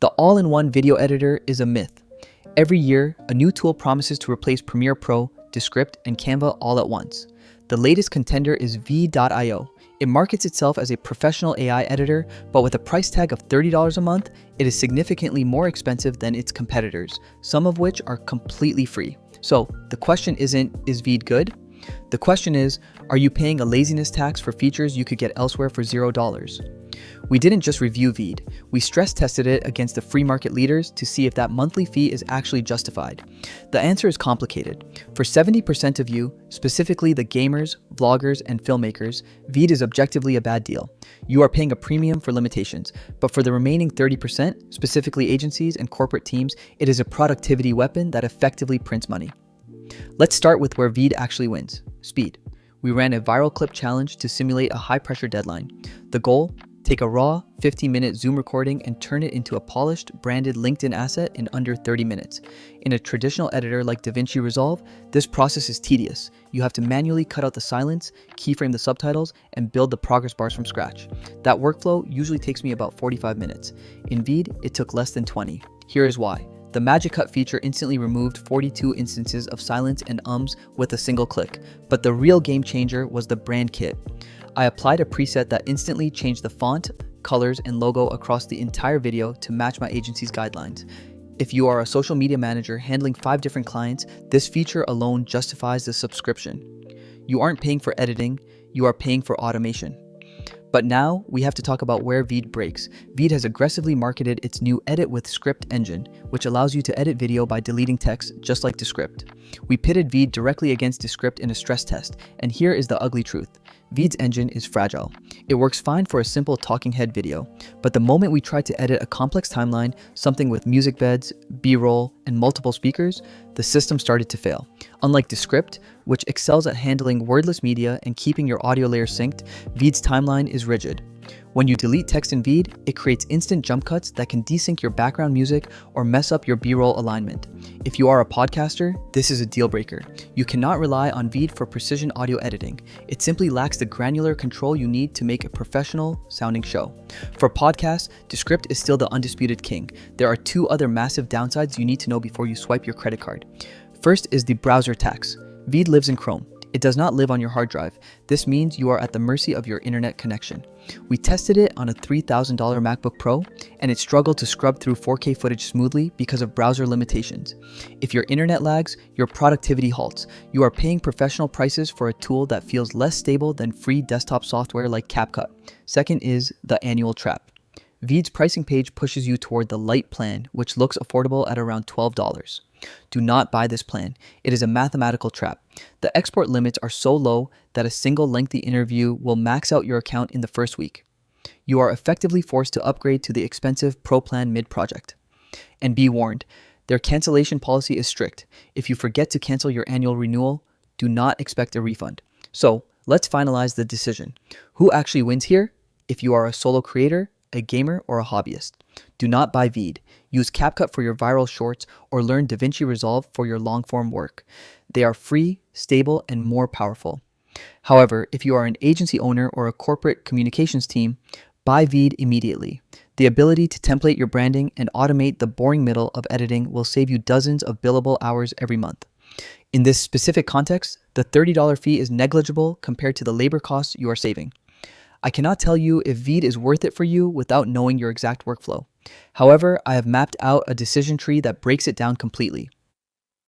The all-in-one video editor is a myth. Every year, a new tool promises to replace Premiere Pro, Descript, and Canva all at once. The latest contender is Veed.io. It markets itself as a professional AI editor, but with a price tag of $30 a month, it is significantly more expensive than its competitors, some of which are completely free. So the question isn't, is Veed good? The question is, are you paying a laziness tax for features you could get elsewhere for $0? We didn't just review Veed, we stress tested it against the free market leaders to see if that monthly fee is actually justified. The answer is complicated. For 70% of you, specifically the gamers, vloggers, and filmmakers, Veed is objectively a bad deal. You are paying a premium for limitations, but for the remaining 30%, specifically agencies and corporate teams, it is a productivity weapon that effectively prints money. Let's start with where Veed actually wins: speed. We ran a viral clip challenge to simulate a high-pressure deadline. The goal? Take a raw 15-minute Zoom recording and turn it into a polished, branded LinkedIn asset in under 30 minutes. In a traditional editor like DaVinci Resolve, this process is tedious. You have to manually cut out the silence, keyframe the subtitles, and build the progress bars from scratch. That workflow usually takes me about 45 minutes. In Veed, it took less than 20. Here is why. The Magic Cut feature instantly removed 42 instances of silence and ums with a single click, but the real game changer was the brand kit. I applied a preset that instantly changed the font, colors, and logo across the entire video to match my agency's guidelines. If you are a social media manager handling 5 different clients, this feature alone justifies the subscription. You aren't paying for editing, you are paying for automation. But now, we have to talk about where Veed breaks. Veed has aggressively marketed its new Edit with Script engine, which allows you to edit video by deleting text, just like Descript. We pitted Veed directly against Descript in a stress test, and here is the ugly truth. Veed's engine is fragile. It works fine for a simple talking head video, but the moment we tried to edit a complex timeline, something with music beds, B-roll, and multiple speakers, the system started to fail. Unlike Descript, which excels at handling wordless media and keeping your audio layer synced, Veed's timeline is rigid. When you delete text in Veed, it creates instant jump cuts that can desync your background music or mess up your B-roll alignment. If you are a podcaster, this is a deal breaker. You cannot rely on Veed for precision audio editing. It simply lacks the granular control you need to make a professional sounding show. For podcasts, Descript is still the undisputed king. There are 2 other massive downsides you need to know before you swipe your credit card. First is the browser tax. Veed lives in Chrome. It does not live on your hard drive. This means you are at the mercy of your internet connection. We tested it on a $3,000 MacBook Pro, and it struggled to scrub through 4K footage smoothly because of browser limitations. If your internet lags, your productivity halts. You are paying professional prices for a tool that feels less stable than free desktop software like CapCut. Second is the annual trap. Veed's pricing page pushes you toward the light plan, which looks affordable at around $12. Do not buy this plan. It is a mathematical trap. The export limits are so low that a single lengthy interview will max out your account in the first week. You are effectively forced to upgrade to the expensive Pro plan mid-project. And be warned, their cancellation policy is strict. If you forget to cancel your annual renewal, do not expect a refund. So, let's finalize the decision. Who actually wins here? If you are a solo creator, a gamer, or a hobbyist. Do not buy Veed. Use CapCut for your viral shorts or learn DaVinci Resolve for your long-form work. They are free, stable, and more powerful. However, if you are an agency owner or a corporate communications team, buy Veed immediately. The ability to template your branding and automate the boring middle of editing will save you dozens of billable hours every month. In this specific context, the $30 fee is negligible compared to the labor costs you are saving. I cannot tell you if Veed is worth it for you without knowing your exact workflow. However, I have mapped out a decision tree that breaks it down completely.